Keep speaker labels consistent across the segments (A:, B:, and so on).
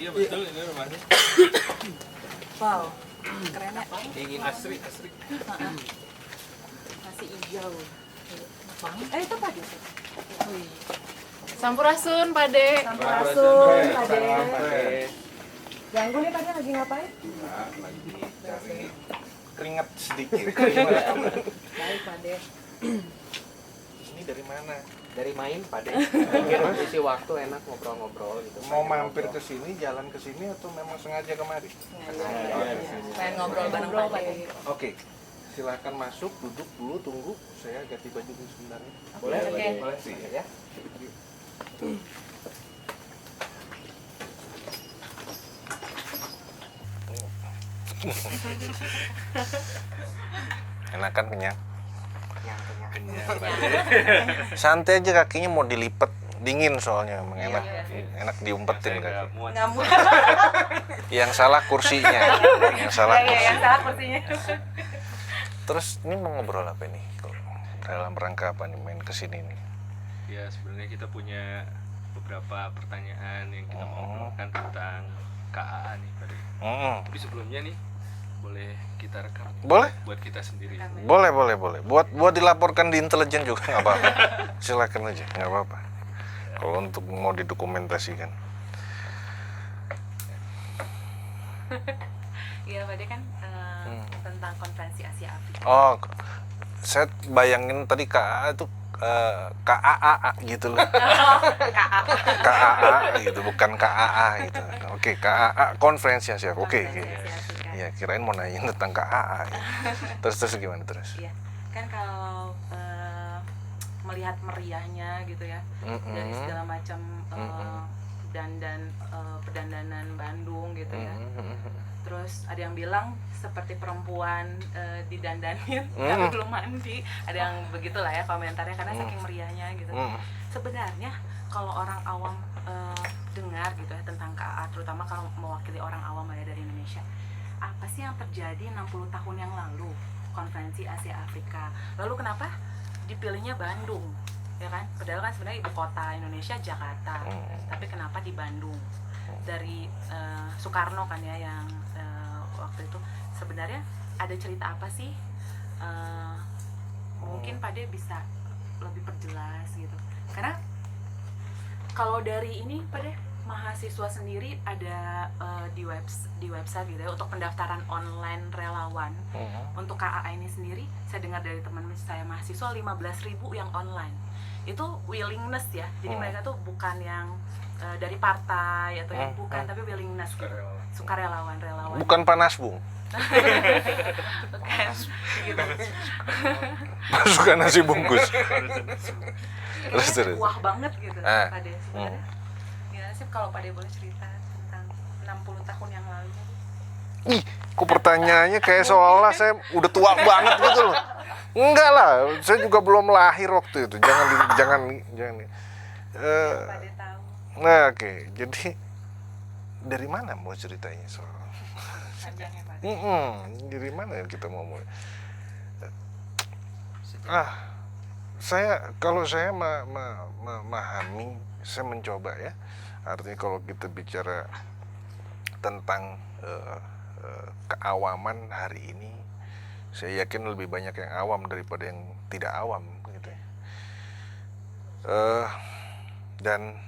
A: Iya betul, ini rumahnya.
B: Wow, keren ya.
A: Dingin asri.
B: Masih hijau. Itu Pade.
C: Sampurasun, Pade.
B: Sampurasun, Pade. Ganggu nih Pade lagi ngapain?
A: Lagi cari keringat sedikit.
B: Baik Pade.
A: Ini dari mana?
D: Dari main Pade. Pikir isi waktu enak ngobrol-ngobrol gitu.
A: Mau mampir ke sini, jalan ke sini atau memang sengaja kemari?
B: Pengen ngobrol bareng Pade.
A: Oke. Silakan masuk, duduk dulu, tunggu. Saya ganti baju dulu sebentar.
D: Boleh?
B: Oke.
D: Boleh sih ya.
A: Enakan kenyang?
D: Yang
A: Santai aja, kakinya mau dilipat. Dingin soalnya, emang enak. Enak diumpetin kaki.
B: Ngamuk.
A: Yang salah kursinya. Yang salah kursi.
B: Yang salah kursinya.
A: Terus ini mau ngobrol apa nih? Dalam rangka apa nih main kesini nih?
E: Ya sebenarnya kita punya beberapa pertanyaan yang kita mau ngobrolkan tentang KAA nih Pak. Tapi sebelumnya nih boleh kita rekam nih,
A: Boleh?
E: buat kita sendiri.
A: Boleh. Buat dilaporkan di intelijen juga nggak apa-apa. Silakan aja, nggak apa-apa. Kalau untuk mau didokumentasikan.
B: Iya Pade kan tentang konferensi Asia Afrika.
A: Oh, saya bayangin tadi KAA itu KAA gitu loh. KAA gitu, bukan KAA gitu. Oke, KAA konferensi Asia. Oke. Ya, kirain mau nanya tentang KAA. Ya. Terus gimana terus?
B: Iya, kan kalau melihat meriahnya gitu ya, dari segala macam perdandanan Bandung gitu ya. Terus ada yang bilang seperti perempuan didandanin tapi belum mandi. Ada yang begitulah ya komentarnya karena saking meriahnya gitu. Sebenarnya kalau orang awam dengar gitu ya tentang KAA, terutama kalau mewakili orang awam ya dari Indonesia, apa sih yang terjadi 60 tahun yang lalu konferensi Asia Afrika? Lalu kenapa dipilihnya Bandung? Ya kan? Padahal kan sebenarnya ibu kota Indonesia Jakarta. Tapi kenapa di Bandung? Dari Soekarno kan ya yang waktu itu sebenarnya ada cerita apa sih? Mungkin Pade bisa lebih perjelas gitu. Karena kalau dari ini Pade mahasiswa sendiri ada di website gitu ya untuk pendaftaran online relawan untuk KAA ini sendiri. Saya dengar dari teman saya mahasiswa 15.000 yang online. Itu willingness ya. Jadi mereka tuh bukan yang dari partai atau yang bukan, tapi willingness gitu. Sukarelawan.
A: Bukan panas, Bung.
B: Bukan gitu.
A: Pasukan nasi bungkus. Terus.
B: Wah banget gitu Pade sebenarnya. Gimana sih kalau Pade boleh cerita tentang 60 tahun yang lalu?
A: Ih, kok pertanyaannya kayak seolah saya udah tua banget gitu loh. Enggak lah, saya juga belum lahir waktu itu. Jangan.
B: Pade tahu.
A: Nah, oke. Jadi dari mana mau ceritanya soal?
B: Panjangnya Pade.
A: Dari mana kita mau mulai? Kalau saya memahami, saya mencoba ya. Artinya kalau kita bicara tentang keawaman hari ini, saya yakin lebih banyak yang awam daripada yang tidak awam gitu ya. Dan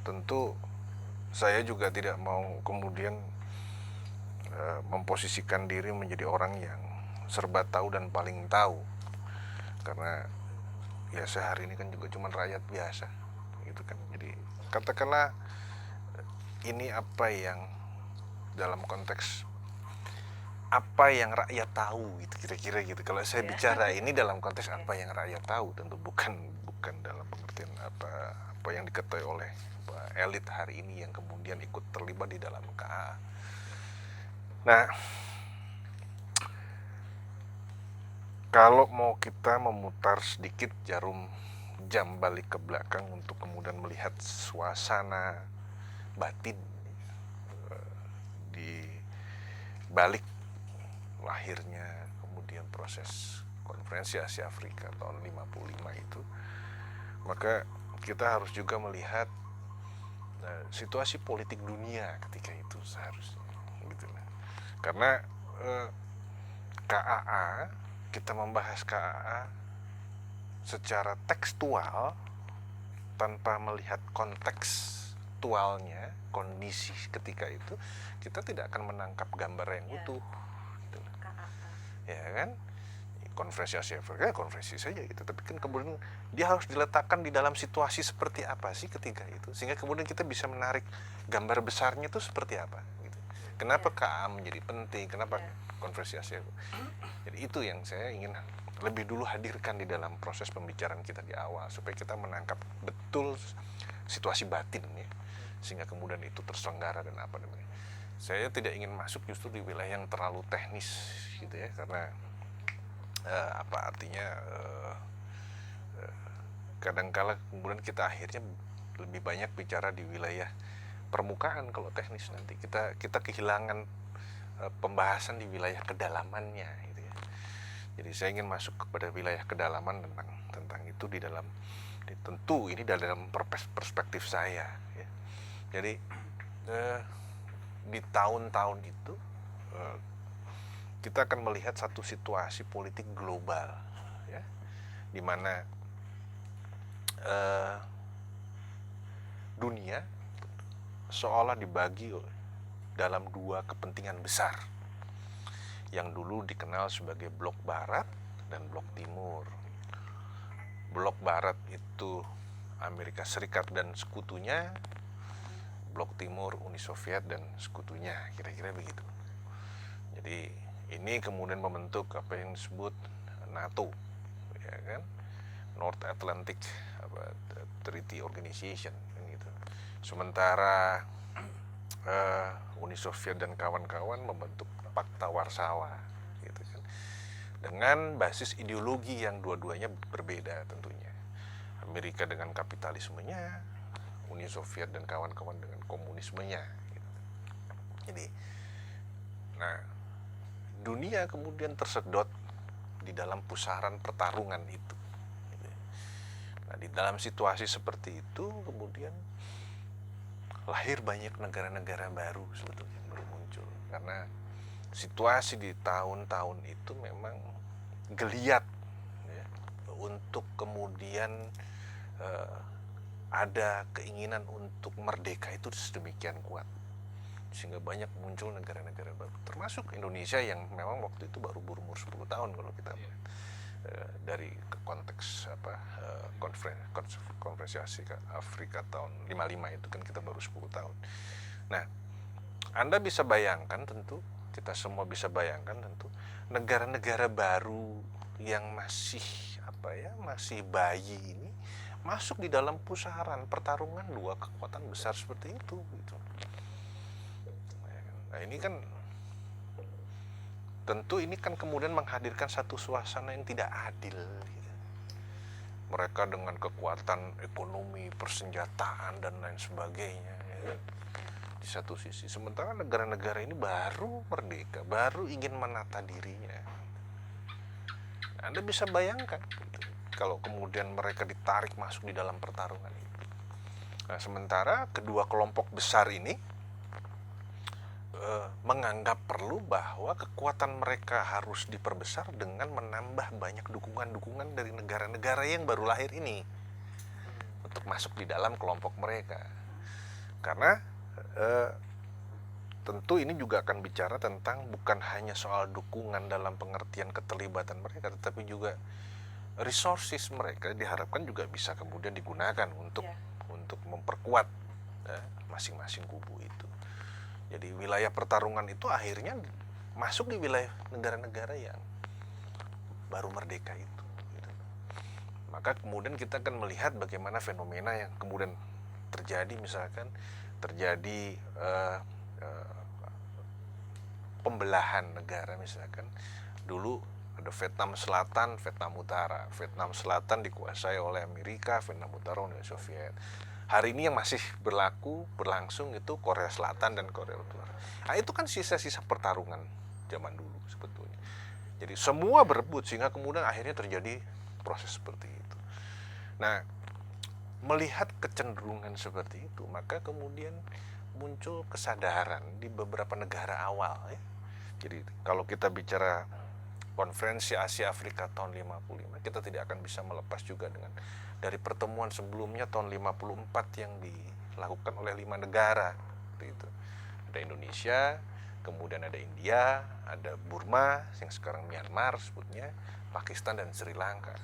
A: tentu saya juga tidak mau kemudian memposisikan diri menjadi orang yang serba tahu dan paling tahu, karena ya saya hari ini kan juga cuma rakyat biasa gitu kan. Jadi katakanlah ini apa yang dalam konteks apa yang rakyat tahu gitu, kira-kira gitu. Kalau saya bicara ini dalam konteks apa yang rakyat tahu, tentu bukan dalam pengertian apa yang diketahui oleh elit hari ini yang kemudian ikut terlibat di dalam KAA. Nah, kalau mau kita memutar sedikit jarum jam balik ke belakang untuk kemudian melihat suasana batin di balik lahirnya kemudian proses konferensi Asia Afrika tahun 55 itu, maka kita harus juga melihat situasi politik dunia ketika itu seharusnya gitu lah. Karena KAA, kita membahas KAA secara tekstual tanpa melihat kontekstualnya, kondisi ketika itu, kita tidak akan menangkap gambar yang utuh gitu. Ya kan, konferensi Asia Afrika konferensi saja gitu, tapi kan kemudian dia harus diletakkan di dalam situasi seperti apa sih ketika itu, sehingga kemudian kita bisa menarik gambar besarnya itu seperti apa gitu. Kenapa KA menjadi penting, kenapa konferensi Asia. Jadi itu yang saya ingin lebih dulu hadirkan di dalam proses pembicaraan kita di awal, supaya kita menangkap betul situasi batin ya, sehingga kemudian itu terselenggara. Dan apa namanya, saya tidak ingin masuk justru di wilayah yang terlalu teknis gitu ya, karena apa artinya kadangkala kemudian kita akhirnya lebih banyak bicara di wilayah permukaan. Kalau teknis nanti kita kehilangan pembahasan di wilayah kedalamannya gitu ya. Jadi saya ingin masuk kepada wilayah kedalaman tentang itu di dalam, tentu ini dalam perspektif saya ya. Jadi di tahun-tahun itu kita akan melihat satu situasi politik global ya, di mana dunia seolah dibagi dalam dua kepentingan besar yang dulu dikenal sebagai blok barat dan blok timur. Blok barat itu Amerika Serikat dan sekutunya, blok timur Uni Soviet dan sekutunya, kira-kira begitu. Jadi ini kemudian membentuk apa yang disebut NATO, ya kan, North Atlantic Treaty Organization, gitu. Sementara Uni Soviet dan kawan-kawan membentuk Pakta Warsawa, gitu kan, dengan basis ideologi yang dua-duanya berbeda tentunya. Amerika dengan kapitalismenya, Uni Soviet dan kawan-kawan dengan komunismenya. Gitu. Jadi, nah, dunia kemudian tersedot di dalam pusaran pertarungan itu. Nah, di dalam situasi seperti itu kemudian lahir banyak negara-negara baru sebetulnya yang baru muncul, karena situasi di tahun-tahun itu memang geliat ya, untuk kemudian ada keinginan untuk merdeka itu sedemikian kuat, sehingga banyak muncul negara-negara baru, termasuk Indonesia yang memang waktu itu baru berumur 10 tahun kalau kita dari konteks konferensi Afrika tahun 55 itu kan kita baru 10 tahun. Nah, Anda bisa bayangkan, tentu kita semua bisa bayangkan tentu, negara-negara baru yang masih masih bayi ini masuk di dalam pusaran pertarungan dua kekuatan besar seperti itu gitu. Nah, ini kan tentu ini kan kemudian menghadirkan satu suasana yang tidak adil gitu. Mereka dengan kekuatan ekonomi, persenjataan dan lain sebagainya ya, di satu sisi, sementara negara-negara ini baru merdeka, baru ingin menata dirinya. Anda bisa bayangkan gitu, kalau kemudian mereka ditarik masuk di dalam pertarungan itu. Nah, sementara kedua kelompok besar ini menganggap perlu bahwa kekuatan mereka harus diperbesar dengan menambah banyak dukungan-dukungan dari negara-negara yang baru lahir ini untuk masuk di dalam kelompok mereka. Karena tentu ini juga akan bicara tentang bukan hanya soal dukungan dalam pengertian keterlibatan mereka, tetapi juga resources mereka diharapkan juga bisa kemudian digunakan untuk memperkuat masing-masing kubu itu. Jadi wilayah pertarungan itu akhirnya masuk di wilayah negara-negara yang baru merdeka itu. Gitu. Maka kemudian kita akan melihat bagaimana fenomena yang kemudian terjadi, misalkan terjadi pembelahan negara, misalkan dulu ada Vietnam Selatan, Vietnam Utara. Vietnam Selatan dikuasai oleh Amerika, Vietnam Utara Uni Soviet. Hari ini yang masih berlangsung itu Korea Selatan dan Korea Utara. Nah, itu kan sisa-sisa pertarungan zaman dulu sebetulnya. Jadi semua berebut sehingga kemudian akhirnya terjadi proses seperti itu. Nah, melihat kecenderungan seperti itu, maka kemudian muncul kesadaran di beberapa negara awal ya. Jadi kalau kita bicara konferensi Asia Afrika tahun 55, kita tidak akan bisa melepas juga dengan dari pertemuan sebelumnya tahun 54 yang dilakukan oleh 5 negara itu. Ada Indonesia, kemudian ada India, ada Burma yang sekarang Myanmar sebutnya, Pakistan dan Sri Lanka.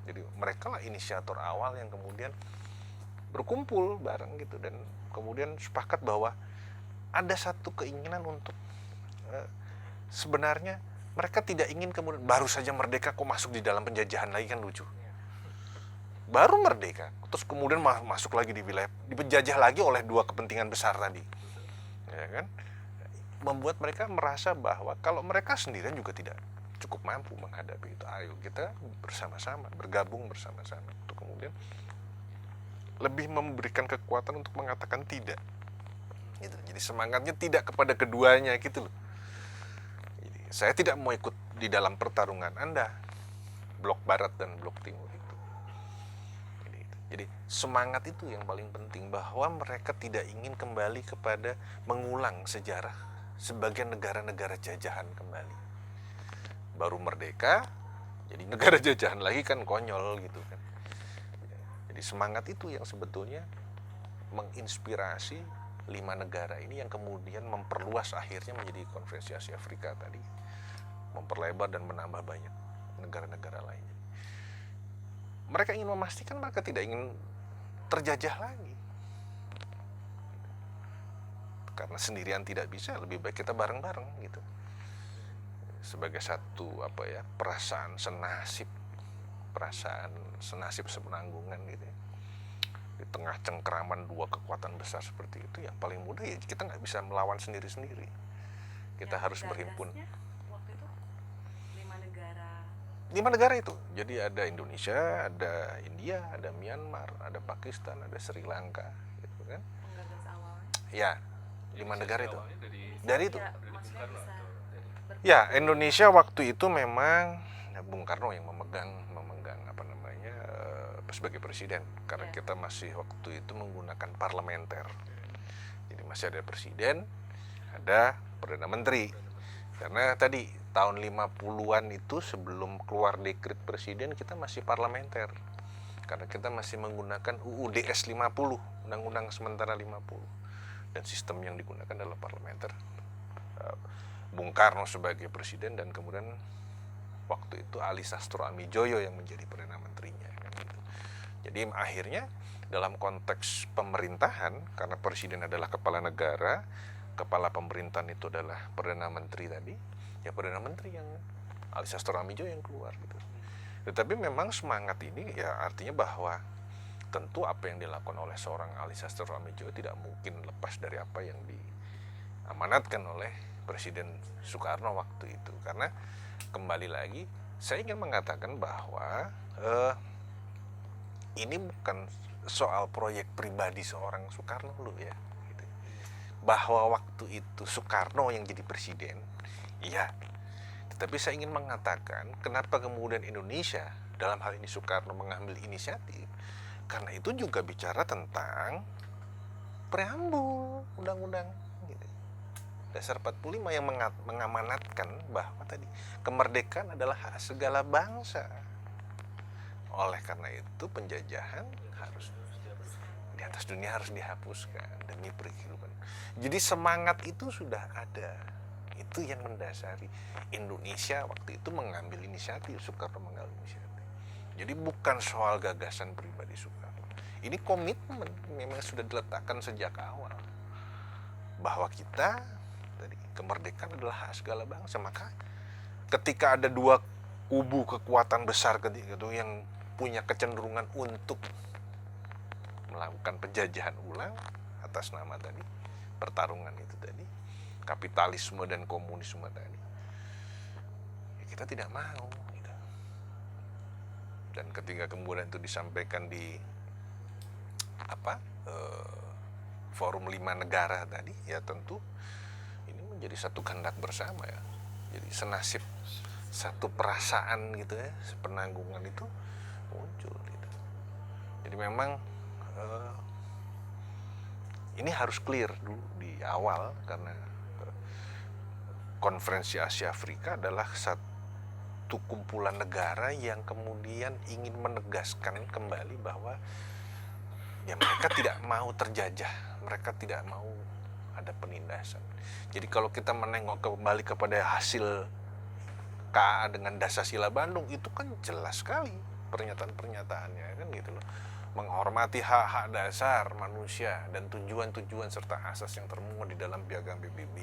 A: Jadi mereka lah inisiator awal yang kemudian berkumpul bareng gitu dan kemudian sepakat bahwa ada satu keinginan untuk sebenarnya mereka tidak ingin kemudian baru saja merdeka kok masuk di dalam penjajahan lagi, kan lucu. Baru merdeka terus kemudian masuk lagi di wilayah dipenjajah lagi oleh 2 kepentingan besar tadi, ya kan? Membuat mereka merasa bahwa kalau mereka sendirian juga tidak cukup mampu menghadapi itu. Ayo kita bersama-sama, bergabung bersama-sama untuk kemudian lebih memberikan kekuatan untuk mengatakan tidak gitu. Jadi semangatnya tidak kepada keduanya gitu loh. Jadi, saya tidak mau ikut di dalam pertarungan Anda, blok barat dan blok timur itu. Jadi semangat itu yang paling penting, bahwa mereka tidak ingin kembali kepada mengulang sejarah sebagai negara-negara jajahan kembali. Baru merdeka jadi negara jajahan lagi kan konyol gitu kan. Jadi semangat itu yang sebetulnya menginspirasi 5 negara ini yang kemudian memperluas akhirnya menjadi konferensi Asia Afrika tadi, memperlebar dan menambah banyak negara-negara lainnya. Mereka ingin memastikan mereka tidak ingin terjajah lagi, karena sendirian tidak bisa, lebih baik kita bareng-bareng gitu, sebagai satu perasaan senasib sepenanggungan gitu ya. Di tengah cengkeraman 2 kekuatan besar seperti itu, yang paling mudah ya kita nggak bisa melawan sendiri-sendiri, kita
B: Yang
A: harus berhimpun.
B: Waktu itu 5
A: negara itu, jadi ada Indonesia, ada India, ada Myanmar, ada Pakistan, ada Sri Lanka gitu kan
B: penggagas awalnya.
A: ya. 5 negara itu dari itu
B: Ya, maksudnya bisa
A: ya. Indonesia waktu itu memang Bung Karno yang memegang sebagai presiden, karena kita masih waktu itu menggunakan parlementer. Jadi masih ada presiden, ada perdana menteri. Karena tadi tahun 50-an itu sebelum keluar dekret presiden kita masih parlementer. Karena kita masih menggunakan UU DS 50, Undang-Undang Sementara 50. Dan sistem yang digunakan adalah parlementer. Bung Karno sebagai presiden dan kemudian waktu itu Ali Sastro Amijoyo yang menjadi perdana menterinya. Jadi akhirnya dalam konteks pemerintahan, karena presiden adalah kepala negara, kepala pemerintahan itu adalah perdana menteri tadi, ya perdana menteri yang Ali Sastro Amijoyo yang keluar gitu. Tetapi memang semangat ini ya artinya bahwa tentu apa yang dilakukan oleh seorang Ali Sastro Amijoyo tidak mungkin lepas dari apa yang diamanatkan oleh Presiden Soekarno waktu itu. Karena kembali lagi saya ingin mengatakan bahwa ini bukan soal proyek pribadi seorang Soekarno loh ya gitu. Bahwa waktu itu Soekarno yang jadi presiden, iya. Tetapi saya ingin mengatakan kenapa kemudian Indonesia, dalam hal ini Soekarno, mengambil inisiatif. Karena itu juga bicara tentang preambul undang-undang gitu. Dasar 45 yang mengamanatkan bahwa tadi kemerdekaan adalah hak segala bangsa. Oleh karena itu penjajahan harus di atas dunia harus dihapuskan demi kehidupan. Jadi semangat itu sudah ada. Itu yang mendasari Indonesia waktu itu mengambil inisiatif, Soekarno mengambil inisiatif. Jadi bukan soal gagasan pribadi Soekarno. Ini komitmen memang sudah diletakkan sejak awal bahwa kita tadi kemerdekaan adalah hak segala bangsa. Maka ketika ada 2 kubu kekuatan besar ketika itu yang punya kecenderungan untuk melakukan penjajahan ulang atas nama tadi pertarungan itu tadi, kapitalisme dan komunisme tadi, ya kita tidak mau gitu. Dan ketika kemudian itu disampaikan di forum 5 negara tadi, ya tentu ini menjadi satu kehendak bersama ya. Jadi senasib, satu perasaan gitu ya, sepenanggungan itu muncul gitu. Jadi memang ini harus clear dulu di awal, karena Konferensi Asia Afrika adalah satu kumpulan negara yang kemudian ingin menegaskan kembali bahwa ya mereka tidak mau terjajah, mereka tidak mau ada penindasan. Jadi kalau kita menengok kembali kepada hasil KAA dengan Dasasila Bandung, itu kan jelas sekali pernyataan-pernyataannya kan gitu loh, menghormati hak-hak dasar manusia dan tujuan-tujuan serta asas yang termuat di dalam piagam PBB,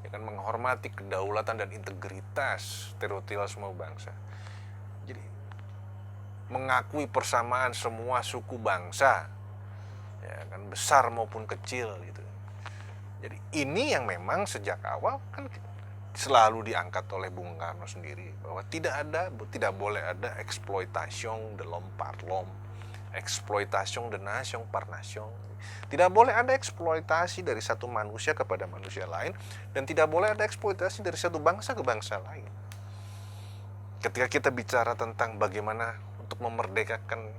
A: ya kan, menghormati kedaulatan dan integritas teritorial semua bangsa. Jadi mengakui persamaan semua suku bangsa, ya kan, besar maupun kecil gitu. Jadi ini yang memang sejak awal kan selalu diangkat oleh Bung Karno sendiri, bahwa tidak boleh ada eksploitation de l'homme par l'homme, eksploitation de nation par nation. Tidak boleh ada eksploitasi dari satu manusia kepada manusia lain, dan tidak boleh ada eksploitasi dari satu bangsa ke bangsa lain. Ketika kita bicara tentang bagaimana untuk memerdekakan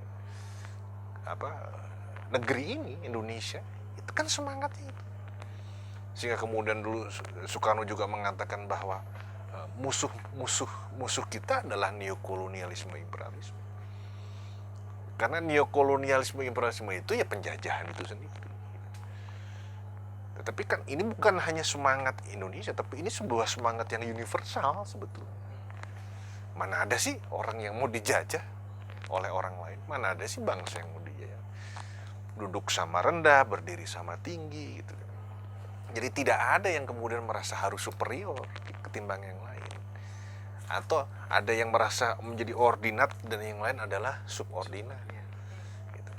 A: negeri ini, Indonesia, itu kan semangatnya itu. Sehingga kemudian dulu Soekarno juga mengatakan bahwa musuh kita adalah neokolonialisme imperialisme. Karena neokolonialisme imperialisme itu ya penjajahan itu sendiri. Tetapi kan ini bukan hanya semangat Indonesia, tapi ini sebuah semangat yang universal sebetulnya. Mana ada sih orang yang mau dijajah oleh orang lain? Mana ada sih bangsa yang mau dijajah? Duduk sama rendah, berdiri sama tinggi gitu. Jadi tidak ada yang kemudian merasa harus superior ketimbang yang lain. Atau ada yang merasa menjadi ordinat dan yang lain adalah subordinat. Gitu.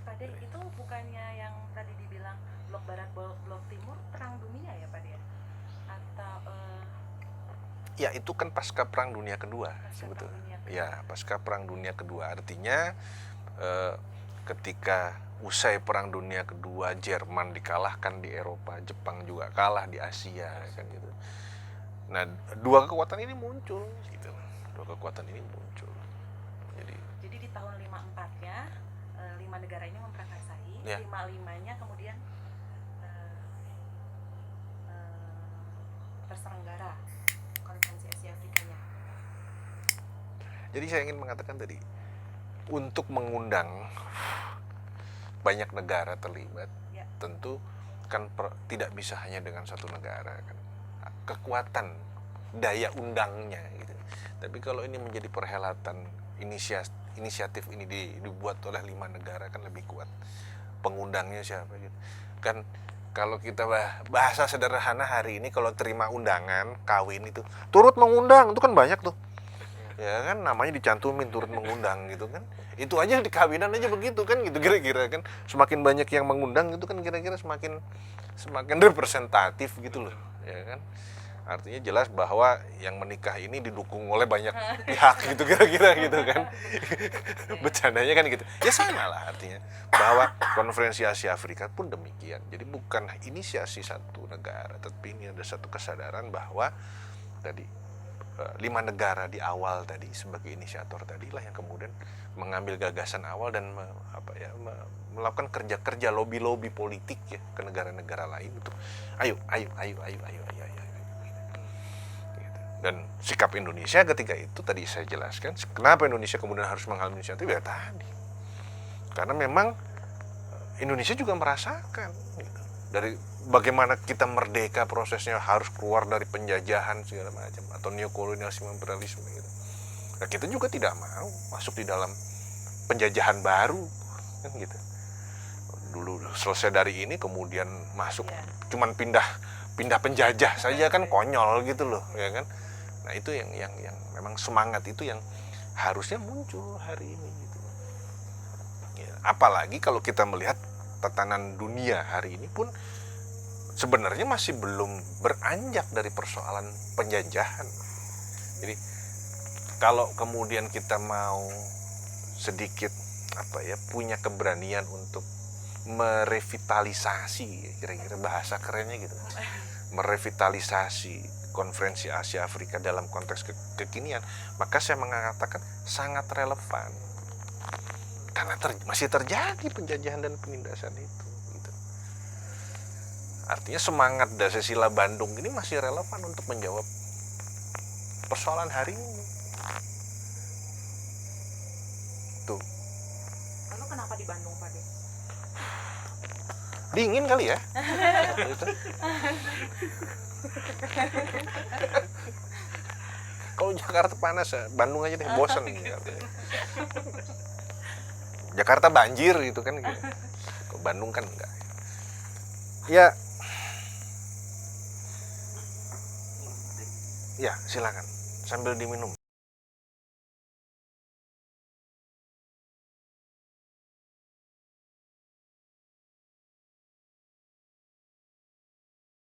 B: Pak De, itu bukannya yang tadi dibilang blok barat, blok timur perang dunia ya Pak De? Atau
A: ya itu kan pasca Perang Dunia Kedua sebetulnya. Ya, pasca Perang Dunia Kedua, artinya ketika usai Perang Dunia Kedua, Jerman dikalahkan di Eropa, Jepang juga kalah di Asia kan gitu. Nah, dua kekuatan ini muncul gitu. Jadi
B: di tahun 54-nya 5 negara ini memprakarsai,
A: ya.
B: 55-nya kemudian terselenggara Konferensi Asia Afrikanya.
A: Jadi saya ingin mengatakan tadi, untuk mengundang banyak negara terlibat,
B: Ya.
A: tentu kan tidak bisa hanya dengan satu negara kan. Kekuatan daya undangnya gitu. Tapi kalau ini menjadi perhelatan inisiatif ini dibuat oleh 5 negara kan lebih kuat. Pengundangnya siapa gitu. Kan kalau kita bahasa sederhana hari ini, kalau terima undangan kawin itu turut mengundang, itu kan banyak tuh. Ya kan, namanya dicantumin turut mengundang gitu kan. Itu aja di kawinan aja begitu kan gitu kira-kira kan. Semakin banyak yang mengundang itu kan kira-kira semakin representatif gitu loh, ya kan. Artinya jelas bahwa yang menikah ini didukung oleh banyak pihak gitu kira-kira gitu kan. Bercandanya kan gitu. Ya sama lah artinya. Bahwa Konferensi Asia Afrika pun demikian. Jadi bukan inisiasi satu negara, tapi ini ada satu kesadaran bahwa tadi 5 negara di awal tadi sebagai inisiator tadilah yang kemudian mengambil gagasan awal dan melakukan kerja-kerja lobby politik ya ke negara-negara lain untuk ayo. Dan sikap Indonesia ketika itu tadi saya jelaskan, kenapa Indonesia kemudian harus mengambil inisiatif ya tadi. Karena memang Indonesia juga merasakan gitu. Dari bagaimana kita merdeka prosesnya harus keluar dari penjajahan segala macam atau neokolonialisme imperialisme gitu. Nah, kita juga tidak mau masuk di dalam penjajahan baru kan gitu. Dulu selesai dari ini kemudian masuk cuman pindah penjajah saja kan konyol gitu loh, ya kan. Nah, itu yang memang semangat itu yang harusnya muncul hari ini gitu. Ya, apalagi kalau kita melihat tatanan dunia hari ini pun sebenarnya masih belum beranjak dari persoalan penjajahan. Jadi kalau kemudian kita mau sedikit punya keberanian untuk merevitalisasi, kira-kira bahasa kerennya gitu, merevitalisasi Konferensi Asia Afrika dalam konteks kekinian, maka saya mengatakan sangat relevan. karena masih terjadi penjajahan dan penindasan itu gitu. Artinya semangat Dasisila Bandung ini masih relevan untuk menjawab persoalan hari ini tuh.
B: Lalu kenapa di Bandung, Pak De?
A: Dingin kali ya gitu. Kalau Jakarta panas ya, Bandung aja deh, bosan Jakarta. Jakarta banjir gitu kan gitu. Kalau Bandung kan enggak. Ya. Ya, silakan. Sambil diminum.